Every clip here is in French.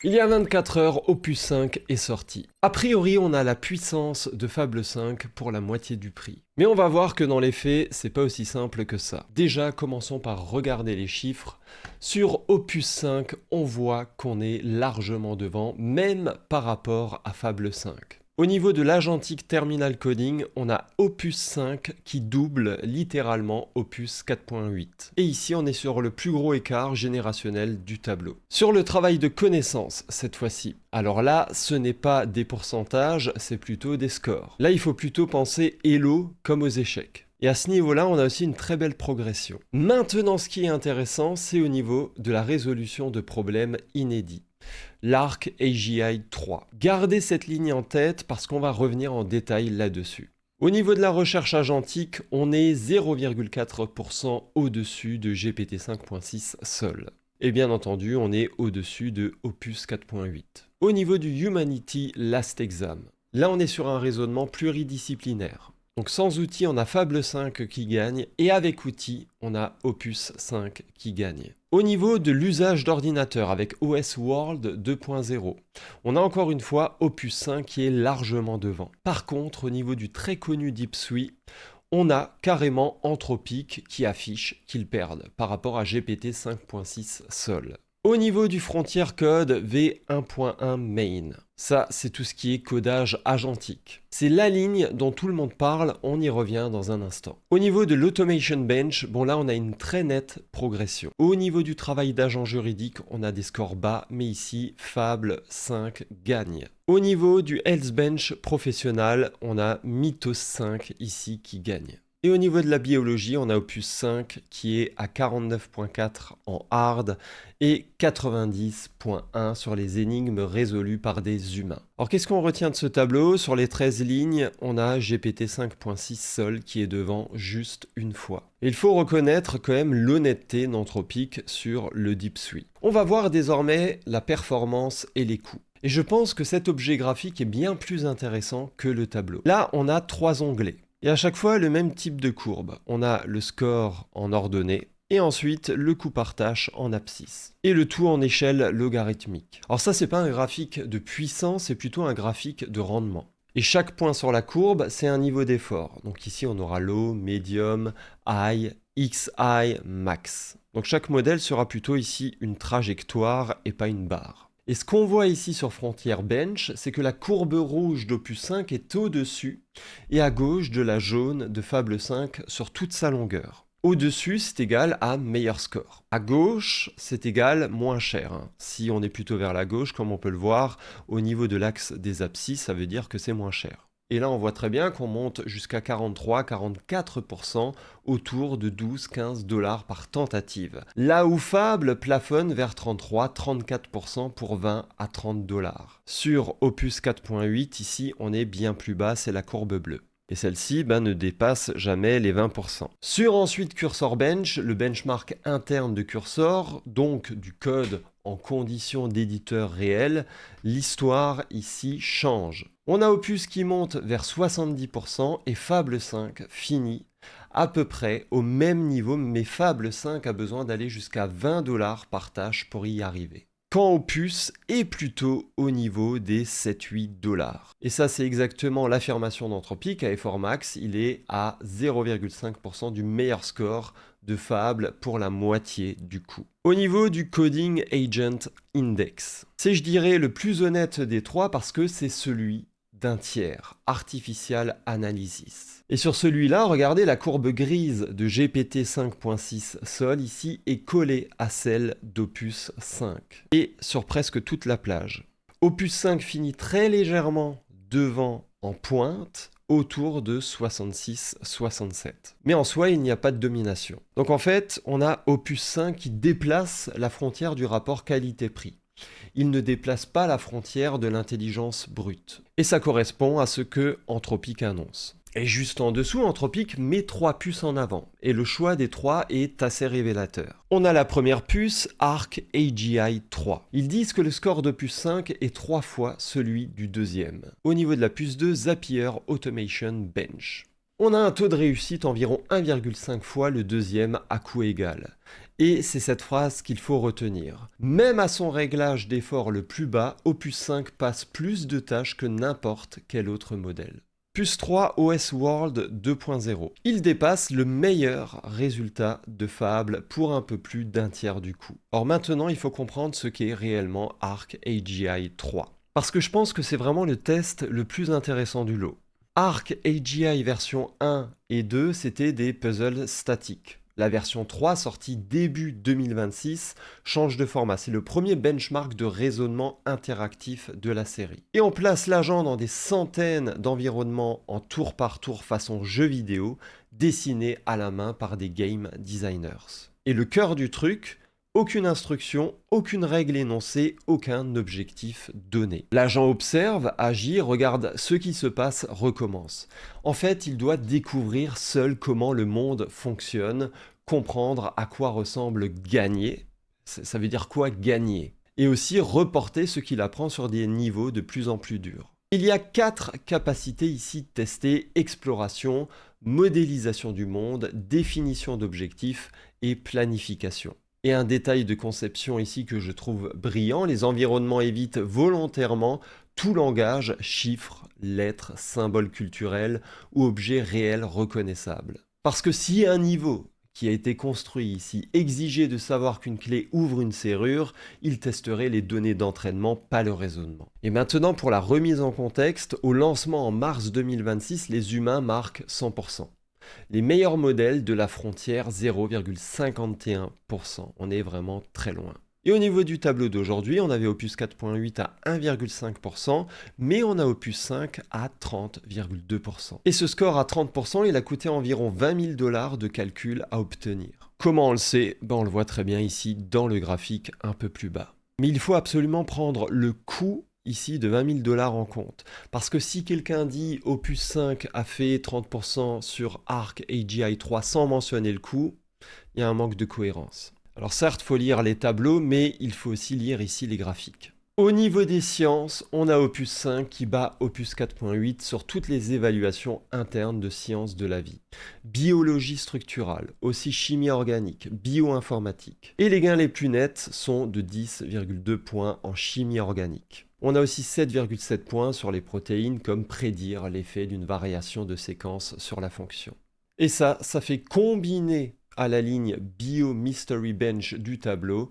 Il y a 24 heures, Opus 5 est sorti. A priori, on a la puissance de Fable 5 pour la moitié du prix. Mais on va voir que dans les faits, c'est pas aussi simple que ça. Déjà, commençons par regarder les chiffres. Sur Opus 5, on voit qu'on est largement devant, même par rapport à Fable 5. Au niveau de l'agentique terminal coding, on a Opus 5 qui double littéralement Opus 4.8. Et ici, on est sur le plus gros écart générationnel du tableau. Sur le travail de connaissance, cette fois-ci, alors là, ce n'est pas des pourcentages, c'est plutôt des scores. Là, il faut plutôt penser Elo comme aux échecs. Et à ce niveau-là, on a aussi une très belle progression. Maintenant, ce qui est intéressant, c'est au niveau de la résolution de problèmes inédits. L'Arc AGI 3. Gardez cette ligne en tête parce qu'on va revenir en détail là-dessus. Au niveau de la recherche agentique, on est 0,4% au-dessus de GPT 5.6 seul. Et bien entendu, on est au-dessus de Opus 4.8. Au niveau du Humanity Last Exam, là on est sur un raisonnement pluridisciplinaire. Donc sans outils, on a Fable 5 qui gagne, et avec outils, on a Opus 5 qui gagne. Au niveau de l'usage d'ordinateur avec OS World 2.0, on a encore une fois Opus 5 qui est largement devant. Par contre, au niveau du très connu DeepSuite, on a carrément Anthropic qui affiche qu'ils perdent par rapport à GPT 5.6 seul. Au niveau du Frontier Code V1.1 Main, ça c'est tout ce qui est codage agentique. C'est la ligne dont tout le monde parle, on y revient dans un instant. Au niveau de l'Automation Bench, bon là on a une très nette progression. Au niveau du travail d'agent juridique, on a des scores bas, mais ici Fable 5 gagne. Au niveau du Health Bench professionnel, on a Mythos 5 ici qui gagne. Et au niveau de la biologie, on a Opus 5 qui est à 49.4 en hard et 90.1 sur les énigmes résolues par des humains. Alors qu'est-ce qu'on retient de ce tableau? Sur les 13 lignes, on a GPT 5.6 seul qui est devant juste une fois. Et il faut reconnaître quand même l'honnêteté d'Anthropic sur le DeepSuite. On va voir désormais la performance et les coûts. Et je pense que cet objet graphique est bien plus intéressant que le tableau. Là, on a 3 onglets. Et à chaque fois, le même type de courbe. On a le score en ordonnée, et ensuite le coût par tâche en abscisse. Et le tout en échelle logarithmique. Alors ça, c'est pas un graphique de puissance, c'est plutôt un graphique de rendement. Et chaque point sur la courbe, c'est un niveau d'effort. Donc ici, on aura low, medium, high, XI, max. Donc chaque modèle sera plutôt ici une trajectoire et pas une barre. Et ce qu'on voit ici sur Frontier Bench, c'est que la courbe rouge d'Opus 5 est au-dessus et à gauche de la jaune de Fable 5 sur toute sa longueur. Au-dessus, c'est égal à meilleur score. À gauche, c'est égal moins cher. Si on est plutôt vers la gauche, comme on peut le voir, au niveau de l'axe des abscisses, ça veut dire que c'est moins cher. Et là, on voit très bien qu'on monte jusqu'à 43-44% autour de 12-15 $ par tentative. Là où Fable plafonne vers 33-34% pour 20 à 30 $. Sur Opus 4.8, ici, on est bien plus bas, c'est la courbe bleue. Et celle-ci ne dépasse jamais les 20%. Sur ensuite Cursor Bench, le benchmark interne de Cursor, donc du code en conditions d'éditeur réel, l'histoire ici change. On a Opus qui monte vers 70% et Fable 5 finit à peu près au même niveau, mais Fable 5 a besoin d'aller jusqu'à 20 $ par tâche pour y arriver. Quand Opus est plutôt au niveau des 7-8 $. Et ça, c'est exactement l'affirmation d'Anthropic. À Effort Max, il est à 0,5% du meilleur score de Fable pour la moitié du coût. Au niveau du Coding Agent Index, c'est, je dirais, le plus honnête des trois parce que c'est celui d'un tiers, Artificial Analysis. Et sur celui-là, regardez, la courbe grise de GPT 5.6 Sol ici est collée à celle d'Opus 5. Et sur presque toute la plage. Opus 5 finit très légèrement devant en pointe, autour de 66-67. Mais en soi, il n'y a pas de domination. Donc en fait, on a Opus 5 qui déplace la frontière du rapport qualité-prix. Il ne déplace pas la frontière de l'intelligence brute. Et ça correspond à ce que Anthropic annonce. Et juste en dessous, Anthropic met 3 puces en avant. Et le choix des 3 est assez révélateur. On a la première puce, Arc AGI 3. Ils disent que le score de puce 5 est 3 fois celui du deuxième. Au niveau de la puce 2, Zapier Automation Bench. On a un taux de réussite environ 1,5 fois le deuxième à coût égal. Et c'est cette phrase qu'il faut retenir. Même à son réglage d'effort le plus bas, Opus 5 passe plus de tâches que n'importe quel autre modèle. Puce 3 OS World 2.0. Il dépasse le meilleur résultat de Fable pour un peu plus d'un tiers du coût. Or maintenant, il faut comprendre ce qu'est réellement Arc AGI 3. Parce que je pense que c'est vraiment le test le plus intéressant du lot. Arc AGI version 1 et 2, c'était des puzzles statiques. La version 3, sortie début 2026, change de format. C'est le premier benchmark de raisonnement interactif de la série. Et on place l'agent dans des centaines d'environnements en tour par tour façon jeu vidéo, dessinés à la main par des game designers. Et le cœur du truc, aucune instruction, aucune règle énoncée, aucun objectif donné. L'agent observe, agit, regarde ce qui se passe, recommence. En fait, il doit découvrir seul comment le monde fonctionne, comprendre à quoi ressemble gagner. Ça veut dire quoi gagner? Et aussi reporter ce qu'il apprend sur des niveaux de plus en plus durs. Il y a 4 capacités ici testées: exploration, modélisation du monde, définition d'objectifs et planification. Et un détail de conception ici que je trouve brillant, les environnements évitent volontairement tout langage, chiffres, lettres, symboles culturels ou objets réels reconnaissables. Parce que si un niveau qui a été construit ici exigeait de savoir qu'une clé ouvre une serrure, il testerait les données d'entraînement, pas le raisonnement. Et maintenant pour la remise en contexte, au lancement en mars 2026, les humains marquent 100%. Les meilleurs modèles de la frontière 0,51%. On est vraiment très loin. Et au niveau du tableau d'aujourd'hui, on avait Opus 4.8 à 1,5%, mais on a Opus 5 à 30,2%. Et ce score à 30%, il a coûté environ 20 000 $ de calcul à obtenir. Comment on le sait? On le voit très bien ici dans le graphique un peu plus bas. Mais il faut absolument prendre le coût ici de 20 000 $ en compte. Parce que si quelqu'un dit Opus 5 a fait 30% sur Arc AGI 3 sans mentionner le coût, il y a un manque de cohérence. Alors certes, il faut lire les tableaux, mais il faut aussi lire ici les graphiques. Au niveau des sciences, on a Opus 5 qui bat Opus 4.8 sur toutes les évaluations internes de sciences de la vie. Biologie structurale, aussi chimie organique, bioinformatique. Et les gains les plus nets sont de 10,2 points en chimie organique. On a aussi 7,7 points sur les protéines, comme prédire l'effet d'une variation de séquence sur la fonction. Et ça fait combiner à la ligne Bio Mystery Bench du tableau,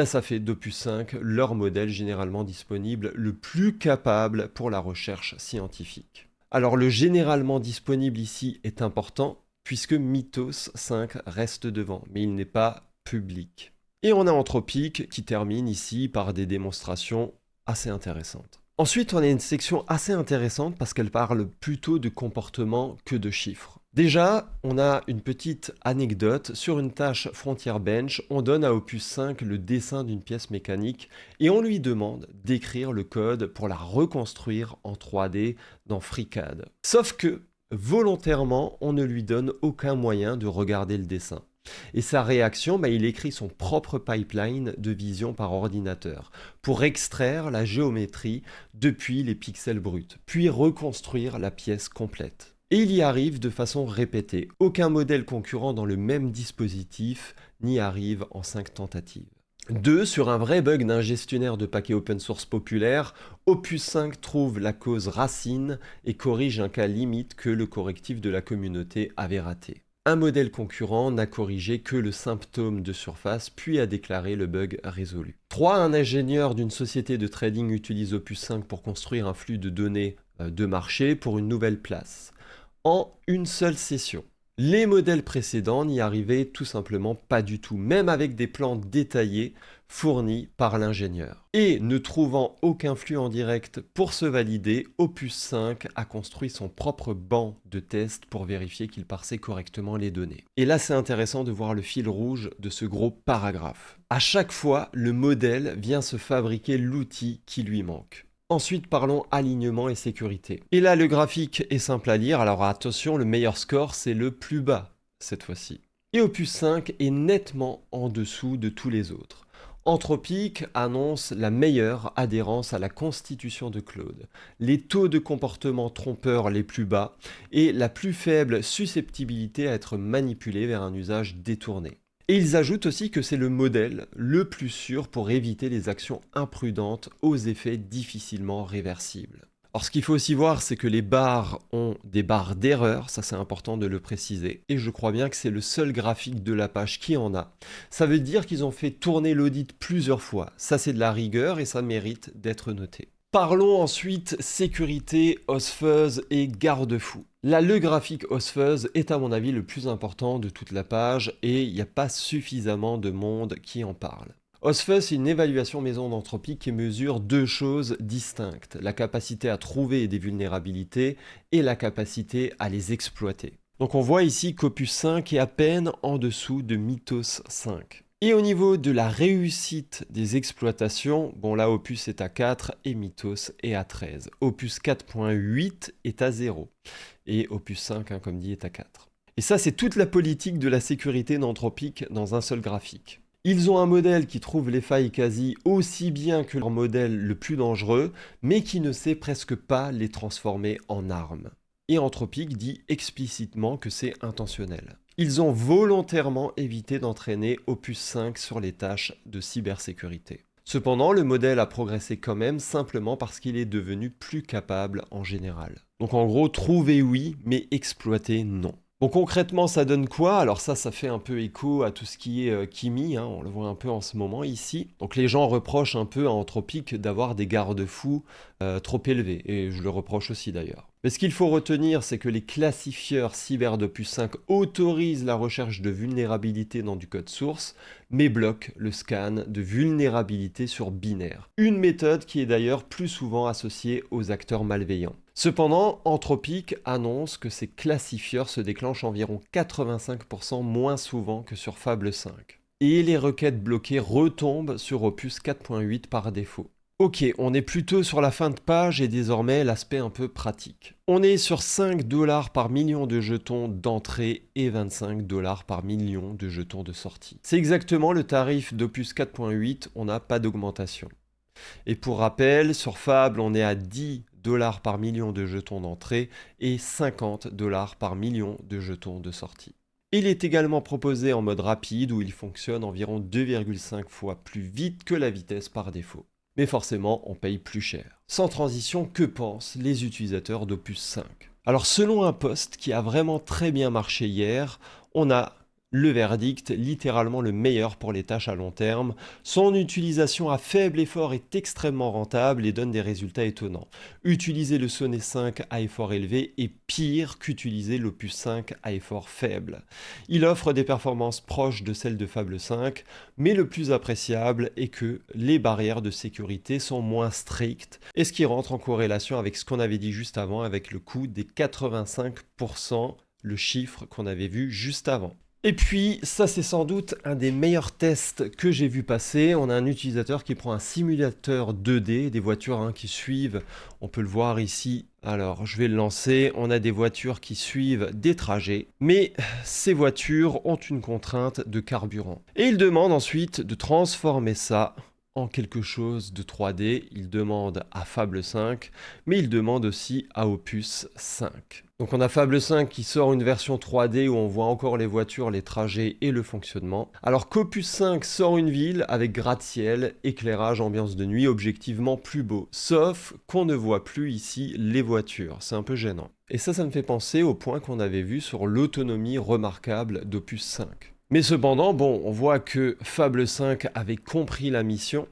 ça fait d'Opus 5 leur modèle généralement disponible le plus capable pour la recherche scientifique. Alors le généralement disponible ici est important, puisque Mythos 5 reste devant, mais il n'est pas public. Et on a Anthropic qui termine ici par des démonstrations assez intéressante. Ensuite, on a une section assez intéressante parce qu'elle parle plutôt de comportement que de chiffres. Déjà, on a une petite anecdote. Sur une tâche Frontier Bench, on donne à Opus 5 le dessin d'une pièce mécanique et on lui demande d'écrire le code pour la reconstruire en 3D dans FreeCAD. Sauf que, volontairement, on ne lui donne aucun moyen de regarder le dessin. Et sa réaction, il écrit son propre pipeline de vision par ordinateur pour extraire la géométrie depuis les pixels bruts, puis reconstruire la pièce complète. Et il y arrive de façon répétée. Aucun modèle concurrent dans le même dispositif n'y arrive en 5 tentatives. 2. Sur un vrai bug d'un gestionnaire de paquets open source populaire, Opus 5 trouve la cause racine et corrige un cas limite que le correctif de la communauté avait raté. Un modèle concurrent n'a corrigé que le symptôme de surface, puis a déclaré le bug résolu. 3. Un ingénieur d'une société de trading utilise Opus 5 pour construire un flux de données de marché pour une nouvelle place, en une seule session. Les modèles précédents n'y arrivaient tout simplement pas du tout, même avec des plans détaillés fournis par l'ingénieur. Et ne trouvant aucun flux en direct pour se valider, Opus 5 a construit son propre banc de tests pour vérifier qu'il parsait correctement les données. Et là, c'est intéressant de voir le fil rouge de ce gros paragraphe. À chaque fois, le modèle vient se fabriquer l'outil qui lui manque. Ensuite, parlons alignement et sécurité. Et là, le graphique est simple à lire. Alors attention, le meilleur score, c'est le plus bas, cette fois-ci. Et Opus 5 est nettement en dessous de tous les autres. Anthropic annonce la meilleure adhérence à la constitution de Claude, les taux de comportement trompeur les plus bas et la plus faible susceptibilité à être manipulé vers un usage détourné. Et ils ajoutent aussi que c'est le modèle le plus sûr pour éviter les actions imprudentes aux effets difficilement réversibles. Alors ce qu'il faut aussi voir, c'est que les barres ont des barres d'erreur, ça c'est important de le préciser, et je crois bien que c'est le seul graphique de la page qui en a. Ça veut dire qu'ils ont fait tourner l'audit plusieurs fois, ça c'est de la rigueur et ça mérite d'être noté. Parlons ensuite sécurité, OSFuzz et garde-fou. Là, le graphique OSFuzz est à mon avis le plus important de toute la page et il n'y a pas suffisamment de monde qui en parle. OSFuzz, c'est une évaluation maison d'Anthropic qui mesure deux choses distinctes, la capacité à trouver des vulnérabilités et la capacité à les exploiter. Donc on voit ici qu'Opus 5 est à peine en dessous de Mythos 5. Et au niveau de la réussite des exploitations, bon là Opus est à 4 et Mythos est à 13. Opus 4.8 est à 0 et Opus 5, comme dit, est à 4. Et ça c'est toute la politique de la sécurité d'Anthropic dans un seul graphique. Ils ont un modèle qui trouve les failles quasi aussi bien que leur modèle le plus dangereux, mais qui ne sait presque pas les transformer en armes. Et Anthropic dit explicitement que c'est intentionnel. Ils ont volontairement évité d'entraîner Opus 5 sur les tâches de cybersécurité. Cependant, le modèle a progressé quand même simplement parce qu'il est devenu plus capable en général. Donc en gros, trouver oui, mais exploiter non. Bon, concrètement, ça donne quoi? Alors ça fait un peu écho à tout ce qui est Kimi, on le voit un peu en ce moment ici. Donc les gens reprochent un peu à Anthropic d'avoir des garde-fous trop élevés, et je le reproche aussi d'ailleurs. Mais ce qu'il faut retenir, c'est que les classifieurs cyber d'Opus 5 autorisent la recherche de vulnérabilité dans du code source, mais bloquent le scan de vulnérabilité sur binaire. Une méthode qui est d'ailleurs plus souvent associée aux acteurs malveillants. Cependant, Anthropic annonce que ces classifieurs se déclenchent environ 85% moins souvent que sur Fable 5. Et les requêtes bloquées retombent sur Opus 4.8 par défaut. Ok, on est plutôt sur la fin de page et désormais l'aspect un peu pratique. On est sur 5 $ par million de jetons d'entrée et 25 $ par million de jetons de sortie. C'est exactement le tarif d'Opus 4.8, on n'a pas d'augmentation. Et pour rappel, sur Fable, on est à 10 $ par million de jetons d'entrée et 50 $ par million de jetons de sortie. Il est également proposé en mode rapide où il fonctionne environ 2,5 fois plus vite que la vitesse par défaut. Mais forcément, on paye plus cher. Sans transition, que pensent les utilisateurs d'Opus 5? Alors selon un post qui a vraiment très bien marché hier, on a le verdict, littéralement le meilleur pour les tâches à long terme. Son utilisation à faible effort est extrêmement rentable et donne des résultats étonnants. Utiliser le Sonnet 5 à effort élevé est pire qu'utiliser l'Opus 5 à effort faible. Il offre des performances proches de celles de Fable 5, mais le plus appréciable est que les barrières de sécurité sont moins strictes, et ce qui rentre en corrélation avec ce qu'on avait dit juste avant, avec le coût des 85%, le chiffre qu'on avait vu juste avant. Et puis, ça c'est sans doute un des meilleurs tests que j'ai vu passer. On a un utilisateur qui prend un simulateur 2D, des voitures qui suivent, on peut le voir ici. Alors, je vais le lancer, on a des voitures qui suivent des trajets, mais ces voitures ont une contrainte de carburant. Et il demande ensuite de transformer ça en quelque chose de 3D. Il demande à Fable 5, mais il demande aussi à Opus 5. Donc on a Fable 5 qui sort une version 3D où on voit encore les voitures, les trajets et le fonctionnement. Alors qu'Opus 5 sort une ville avec gratte-ciel, éclairage, ambiance de nuit, objectivement plus beau. Sauf qu'on ne voit plus ici les voitures, c'est un peu gênant. Et ça me fait penser au point qu'on avait vu sur l'autonomie remarquable d'Opus 5. Mais cependant, bon, on voit que Fable 5 avait compris la mission,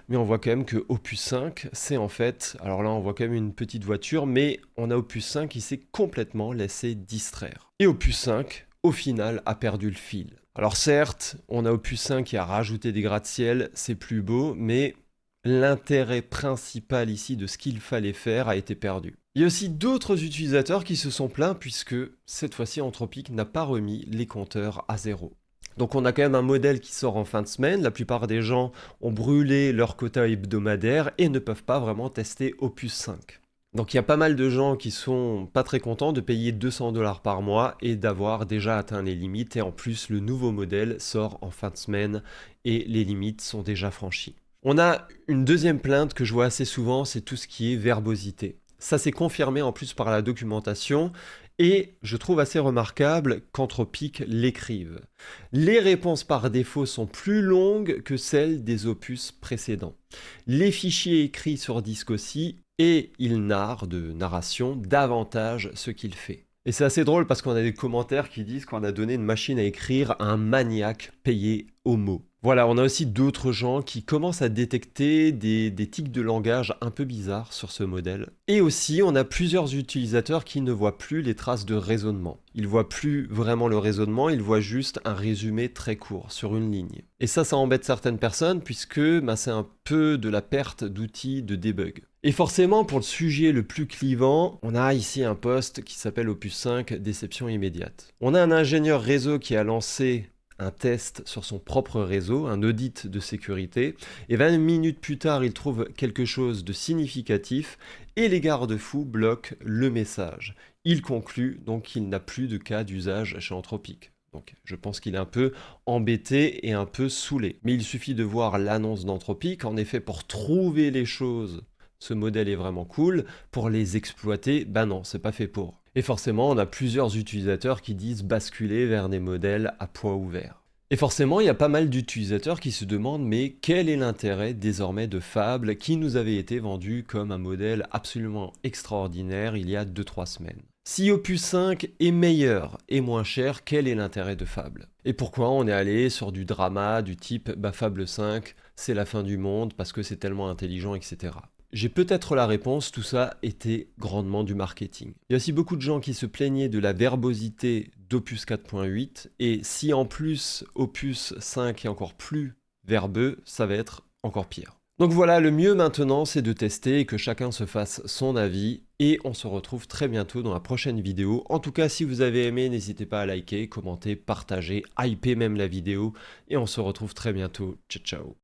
mais on voit quand même que Opus 5, c'est en fait, alors là on voit quand même une petite voiture, mais on a Opus 5 qui s'est complètement laissé distraire. Et Opus 5, au final, a perdu le fil. Alors certes, on a Opus 5 qui a rajouté des gratte-ciel, c'est plus beau, mais l'intérêt principal ici de ce qu'il fallait faire a été perdu. Il y a aussi d'autres utilisateurs qui se sont plaints puisque cette fois-ci Anthropic n'a pas remis les compteurs à zéro. Donc on a quand même un modèle qui sort en fin de semaine, la plupart des gens ont brûlé leur quota hebdomadaire et ne peuvent pas vraiment tester Opus 5. Donc il y a pas mal de gens qui sont pas très contents de payer 200 $ par mois et d'avoir déjà atteint les limites, et en plus le nouveau modèle sort en fin de semaine et les limites sont déjà franchies. On a une deuxième plainte que je vois assez souvent, c'est tout ce qui est verbosité. Ça s'est confirmé en plus par la documentation, et je trouve assez remarquable qu'Anthropic l'écrive. Les réponses par défaut sont plus longues que celles des opus précédents. Les fichiers écrits sur disque aussi, et il narre de narration davantage ce qu'il fait. Et c'est assez drôle parce qu'on a des commentaires qui disent qu'on a donné une machine à écrire à un maniaque payé au mot. Voilà, on a aussi d'autres gens qui commencent à détecter des tics de langage un peu bizarres sur ce modèle. Et aussi, on a plusieurs utilisateurs qui ne voient plus les traces de raisonnement. Ils voient plus vraiment le raisonnement, ils voient juste un résumé très court sur une ligne. Et ça embête certaines personnes puisque c'est un peu de la perte d'outils de debug. Et forcément, pour le sujet le plus clivant, on a ici un post qui s'appelle Opus 5, déception immédiate. On a un ingénieur réseau qui a lancé un test sur son propre réseau, un audit de sécurité, et 20 minutes plus tard, il trouve quelque chose de significatif, et les garde-fous bloquent le message. Il conclut donc qu'il n'a plus de cas d'usage chez Anthropic. Donc je pense qu'il est un peu embêté et un peu saoulé. Mais il suffit de voir l'annonce d'Anthropic. En effet, pour trouver les choses, ce modèle est vraiment cool. Pour les exploiter, non, c'est pas fait pour. Et forcément, on a plusieurs utilisateurs qui disent basculer vers des modèles à poids ouvert. Et forcément, il y a pas mal d'utilisateurs qui se demandent mais quel est l'intérêt désormais de Fable qui nous avait été vendu comme un modèle absolument extraordinaire il y a 2-3 semaines. Si Opus 5 est meilleur et moins cher, quel est l'intérêt de Fable? Et pourquoi on est allé sur du drama du type Fable 5, c'est la fin du monde parce que c'est tellement intelligent, etc. J'ai peut-être la réponse, tout ça était grandement du marketing. Il y a aussi beaucoup de gens qui se plaignaient de la verbosité d'Opus 4.8, et si en plus Opus 5 est encore plus verbeux, ça va être encore pire. Donc voilà, le mieux maintenant c'est de tester et que chacun se fasse son avis, et on se retrouve très bientôt dans la prochaine vidéo. En tout cas, si vous avez aimé, n'hésitez pas à liker, commenter, partager, hyper même la vidéo, et on se retrouve très bientôt. Ciao ciao.